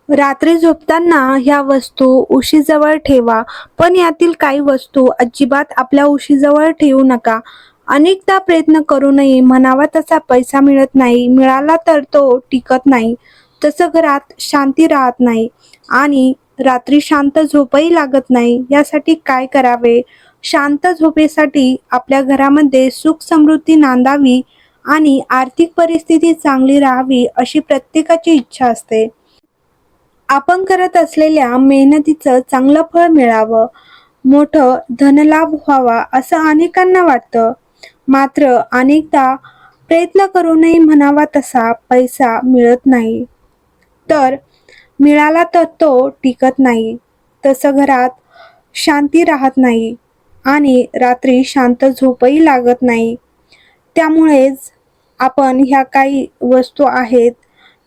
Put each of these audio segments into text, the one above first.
रात्री झोपताना ह्या वस्तू उशीजवळ ठेवा, पण यातील काही वस्तू अजिबात आपल्या उशीजवळ ठेवू नका. अनेकदा प्रयत्न करूनही म्हणावा तसा पैसा मिळत नाही, मिळाला तर तो टिकत नाही. तसं घरात शांती राहत नाही आणि रात्री शांत झोपही लागत नाही. यासाठी काय करावे? शांत झोपेसाठी आपल्या घरामध्ये सुख समृद्धी नांदावी आणि आर्थिक परिस्थिती चांगली राहावी अशी प्रत्येकाची इच्छा असते. आपण करत असलेल्या मेहनतीचं चांगलं फळ मिळावं, मोठं धनलाभ व्हावा असं अनेकांना वाटतं. मात्र अनेकदा प्रयत्न करूनही म्हणावा तसा पैसा मिळत नाही. तर मिळाला तर तो टिकत नाही. तसं घरात शांती राहत नाही आणि रात्री शांत झोपही लागत नाही. त्यामुळेच आपण ह्या काही वस्तू आहेत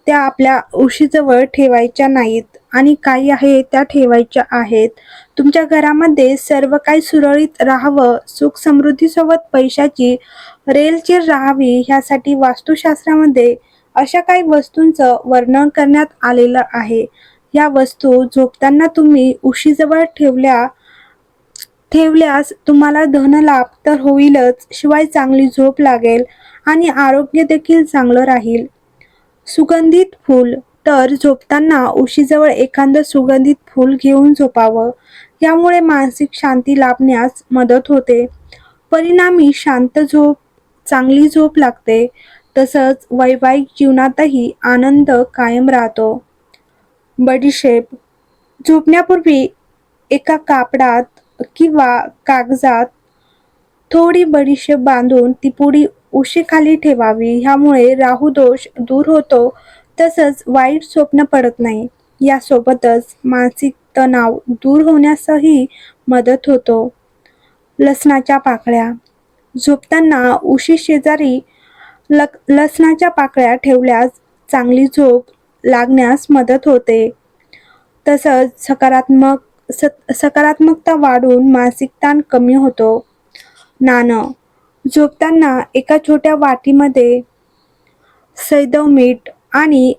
त्या आपल्या उशीजवळ ठेवायच्या नाहीत आणि काही आहे त्या ठेवायच्या आहेत. तुमच्या घरामध्ये सर्व काही सुरळीत राहावं, सुख समृद्धीसोबत पैशाची रेलचेल राहावी ह्यासाठी वास्तुशास्त्रामध्ये अशा काही वस्तूंचं वर्णन करण्यात आलेलं आहे. या वस्तू झोपताना तुम्ही उशीजवळ ठेवल्यास तुम्हाला धनलाभ तर होईलच, शिवाय चांगली झोप लागेल आणि आरोग्य देखील चांगलं राहील. सुगंधित फूल, तर झोपताना उशीजवळ एखादं सुगंधित फूल घेऊन झोपावं. यामुळे मानसिक शांती लाभण्यास मदत होते. परिणामी शांत झोप, चांगली झोप लागते. तसंच वैवाहिक जीवनातही आनंद कायम राहतो. बडीशेप, झोपण्यापूर्वी एका कापडात किंवा कागदात थोडी बडीशेप बांधून ती पुडी उशीखाली ठेवावी. ह्यामुळे राहू दोष दूर होतो, तसंच वाईट स्वप्न पडत नाही. यासोबतच मानसिक तणाव दूर होण्यासही मदत होतो. लसणाच्या पाकळ्या, झोपताना उशी शेजारी लसणाच्या पाकळ्या ठेवल्यास चांगली झोप लागण्यास मदत होते. तसंच सकारात्मकता वाढून मानसिक ताण कमी होतो. नाणं, झोपताना एका छोट्या वाटीमध्ये सैंधव मीठ आणि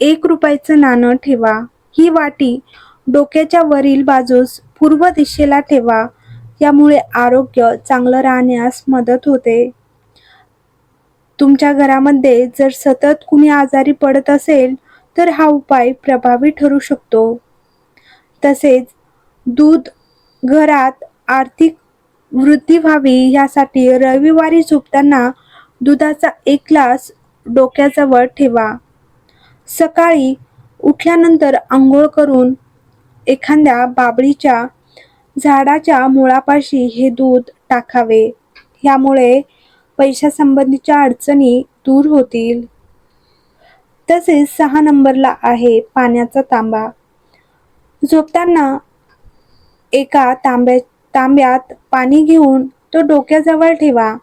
₹1 नाणं ठेवा. ही वाटी डोक्याच्या वरील बाजूस पूर्व दिशेला ठेवा. यामुळे आरोग्य चांगलं राहण्यास मदत होते. तुमच्या घरामध्ये जर सतत कुणी आजारी पडत असेल तर हा उपाय प्रभावी ठरू शकतो. तसेच दूध, घरात आर्थिक वृद्धी व्हावी यासाठी रविवारी झोपताना दुधाचा 1 ग्लास डोक्याजवळ ठेवा. सकाळी उठल्यानंतर आंघोळ करून एखाद्या बाभळीच्या झाडाच्या मुळापाशी हे दूध टाकावे. यामुळे पैशासंबंधीच्या अडचणी दूर होतील. तसेच 6 नंबरला आहे पाण्याचा तांबा. झोपताना एका तांब्यात पाणी घेऊन तो डोक्याजवळ ठेवा.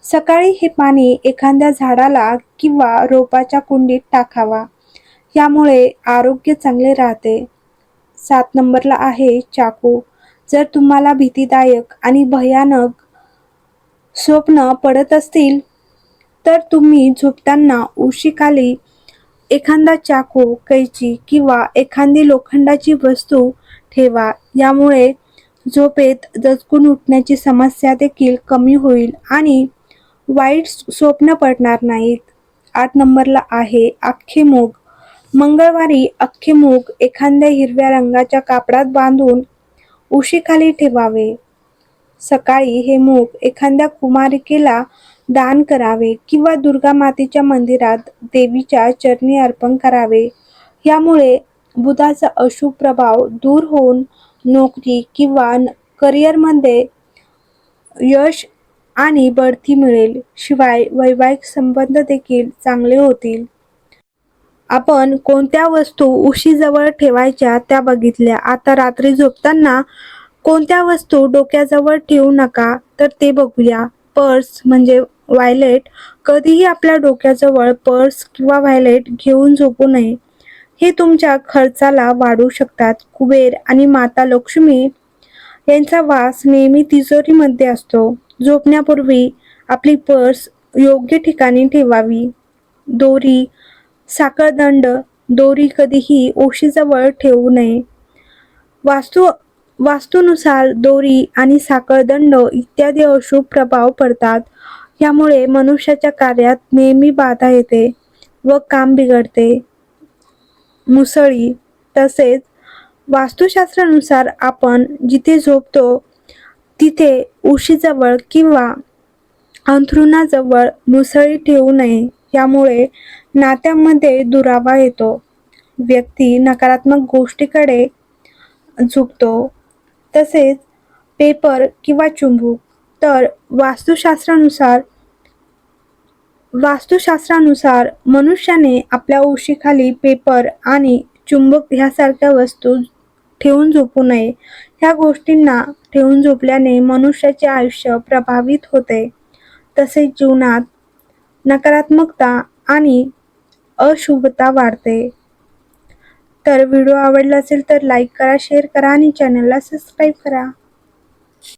सकाळी हे पाणी एखाद्या झाडाला किंवा रोपाच्या कुंडीत टाकावा. यामुळे आरोग्य चांगले राहते. 7 नंबरला आहे चाकू. जर तुम्हाला भीतीदायक आणि भयानक स्वप्न पडत असतील तर तुम्ही झोपताना उशीखाली एखादा चाकू, कैची किंवा एखादी लोखंडाची वस्तू ठेवा. यामुळे झोपेत दचकून उठण्याची समस्या देखील कमी होईल आणि वाईट स्वप्न पडणार नाहीत. 8 नंबरला आहे अख्खे मूग. मंगळवारी अख्खे मूग एखाद्या हिरव्या रंगाच्या कापडात बांधून उशीखाली ठेवावे. सकाळी हे मूग एखाद्या कुमारिकेला दान करावे किंवा दुर्गा मातेच्या मंदिरात देवीच्या चरणी अर्पण करावे. यामुळे बुधाचा अशुभ प्रभाव दूर होऊन नोकरी किंवा करिअरमध्ये यश आणि बढती मिळेल. शिवाय वैवाहिक संबंध देखील चांगले होतील. आपण कोणत्या वस्तू उशीजवळ ठेवायच्या त्या बघितल्या. आता रात्री झोपताना कोणत्या वस्तू डोक्याजवळ ठेवू नका तर ते बघूया. पर्स म्हणजे वॉलेट. कधीही आपल्या डोक्याजवळ पर्स किंवा वॉलेट घेऊन झोपू नये. हे तुमच्या खर्चाला वाढवू शकतात. कुबेर आणि माता लक्ष्मी यांचा वास नेहमी तिजोरीमध्ये असतो. झोपण्यापूर्वी आपली पर्स योग्य ठिकाणी ठेवावी. दोरी, साखळदंड दोरी कधीही उशीजवळ ठेवू नये. वास्तूनुसार दोरी आणि साखळदंड इत्यादी अशुभ प्रभाव पडतात. यामुळे मनुष्याच्या कार्यात नेहमी बाधा येते व काम बिघडते. मुसळी. तसेच वास्तुशास्त्रानुसार आपण जिथे झोपतो तिथे उशीजवळ किंवा अंथरुणाजवळ मुसळी ठेवू नये. यामुळे नात्यामध्ये दुरावा येतो. व्यक्ती नकारात्मक गोष्टीकडे झुकतो. तसेच पेपर किंवा चुंबक. तर वास्तुशास्त्रानुसार मनुष्याने आपल्या उशीखाली पेपर आणि चुंबक ह्यासारख्या वस्तू ठेवून झोपू नये. ह्या गोष्टींना ठेवून झोपल्याने मनुष्याचे आयुष्य प्रभावित होते. तसेच जीवनात नकारात्मकता आणि अशुभता वाढते. तर व्हिडिओ आवडला असेल तर लाईक करा, शेअर करा आणि चॅनलला सबस्क्राईब करा.